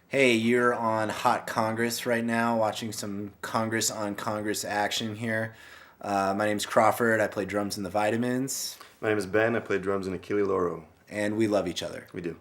Hey, you're on Hot Congress right now, watching some Congress on Congress action here. My name's Crawford. I play drums in the Vitamins, My name is Ben. I play drums in Achille Lauro. and we love each other. We do.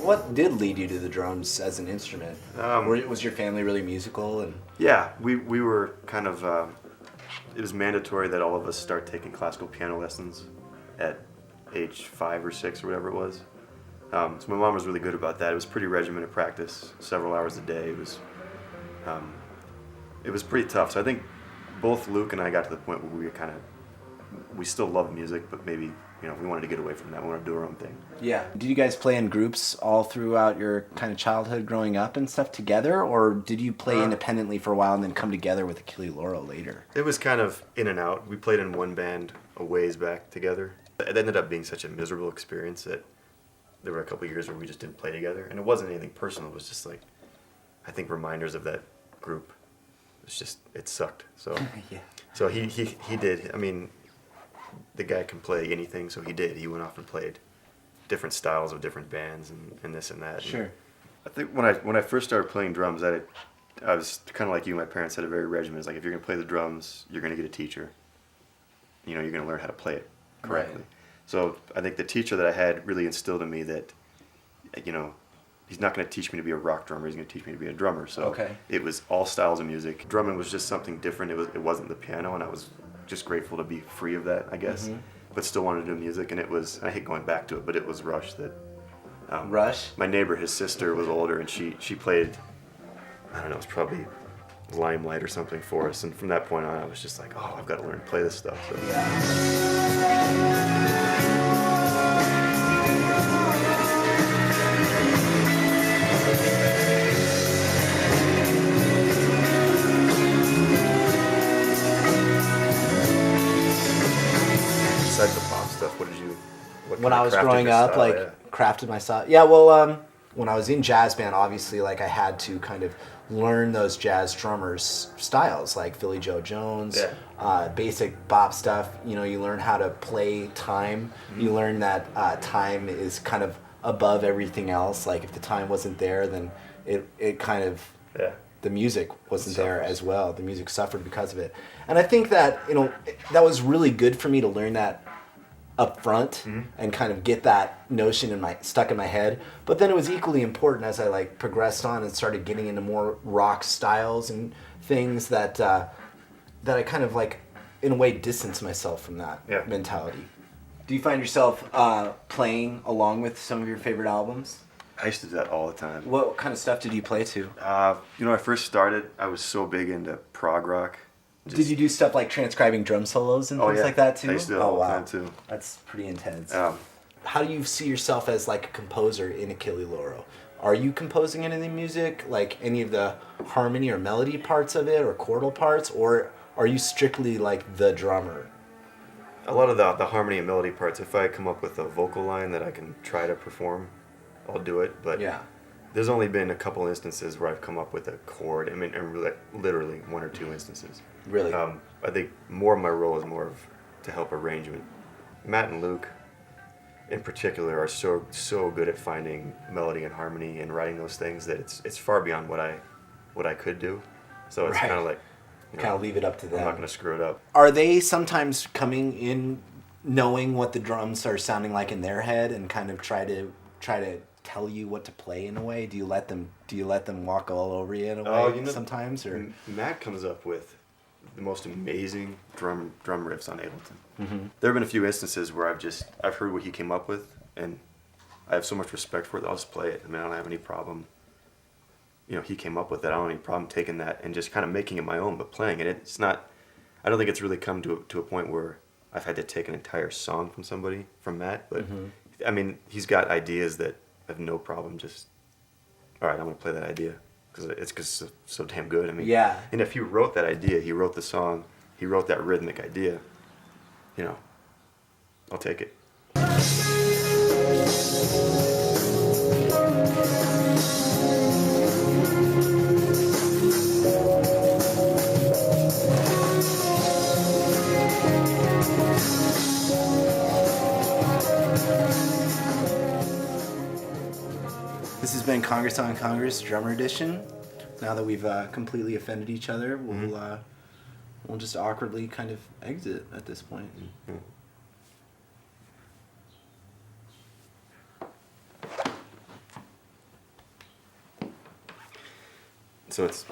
What did lead you to the drums as an instrument? Was your family really musical? And Yeah, we were kind of, it was mandatory that all of us start taking classical piano lessons at age 5 or 6 or whatever it was. So my mom was really good about that. It was pretty regimented practice, several hours a day. It was pretty tough. So I think both Luke and I got to the point where we still love music, but maybe, we wanted to get away from that. We wanted to do our own thing. yeah, did you guys play in groups all throughout your kind of childhood growing up and stuff together, or did you play independently for a while and then come together with Achille Lauro later? It was kind of in and out. We played in one band a ways back together. It ended up being such a miserable experience that there were a couple of years where we just didn't play together. And it wasn't anything personal. It was just like, I think reminders of that group. It sucked. So Yeah. so he did. I mean, the guy can play anything, so he did. He went off and played different styles of different bands and this and that. Sure. I think when I first started playing drums, I was kind of like you. My parents had a very regimented. It's like, if you're going to play the drums, you're going to get a teacher. You're going to learn how to play it correctly. Right. So I think the teacher that I had really instilled in me that, he's not going to teach me to be a rock drummer. He's going to teach me to be a drummer. So Okay. it was all styles of music. Drumming was just something different. It wasn't the piano, and I was just grateful to be free of that, I guess. Mm-hmm. But still wanted to do music, and I hate going back to it, but it was Rush that. Rush? My neighbor, his sister was older, and she played, I don't know, it was probably Limelight or something for us. And from that point on, I was just like, oh, I've got to learn to play this stuff. So. Besides the pop stuff, what When kind I of was crafted growing your up, style? Yeah. crafted myself. Yeah, well, when I was in jazz band, obviously, I had to kind of learn those jazz drummers styles, like Philly Joe Jones, basic bop stuff. You learn how to play time. Mm-hmm. You learn that time is kind of above everything else. Like, if the time wasn't there, then it kind of the music wasn't there as well. The music suffered because of it. And I think that that was really good for me to learn that up front and kind of get that notion stuck in my head. But then it was equally important as I progressed on and started getting into more rock styles and things that I kind of in a way distanced myself from that mentality. Do you find yourself playing along with some of your favorite albums? I used to do that all the time. What kind of stuff did you play to? When I first started, I was so big into prog rock. Did you do stuff like transcribing drum solos and things like that too? I used to do that all the time too. That's pretty intense. Um, How do you see yourself as a composer in Achille Lauro? Are you composing any of the music, like any of the harmony or melody parts of it or chordal parts, or are you strictly the drummer? a lot of the harmony and melody parts, if I come up with a vocal line that I can try to perform, I'll do it. But Yeah. there's only been a couple instances where I've come up with a chord. I mean, literally one or two instances. Really? I think more of my role is more of to help arrangement. Matt and Luke, in particular, are so good at finding melody and harmony and writing those things that it's far beyond what I could do. So it's Right. kind of like, Kind of leave it up to I'm not them. going to screw it up. Are they sometimes coming in knowing what the drums are sounding like in their head and kind of try to tell you what to play in a way? Do you let them walk all over you in a way sometimes, or Matt comes up with the most amazing drum riffs on Ableton. Mm-hmm. There have been a few instances where I've heard what he came up with, and I have so much respect for it that I'll just play it. I mean, I don't have any problem. He came up with it. I don't have any problem taking that and just kind of making it my own, but playing it. It's not. I don't think it's really come to a point where I've had to take an entire song from Matt. But I mean, he's got ideas that I have no problem just. All right, I'm gonna play that idea because it's so damn good. I mean, Yeah. And if he wrote that idea, he wrote the song, he wrote that rhythmic idea. I'll take it. This has been Congress on Congress Drummer Edition. Now that we've completely offended each other, we'll just awkwardly kind of exit at this point. Mm-hmm. So it's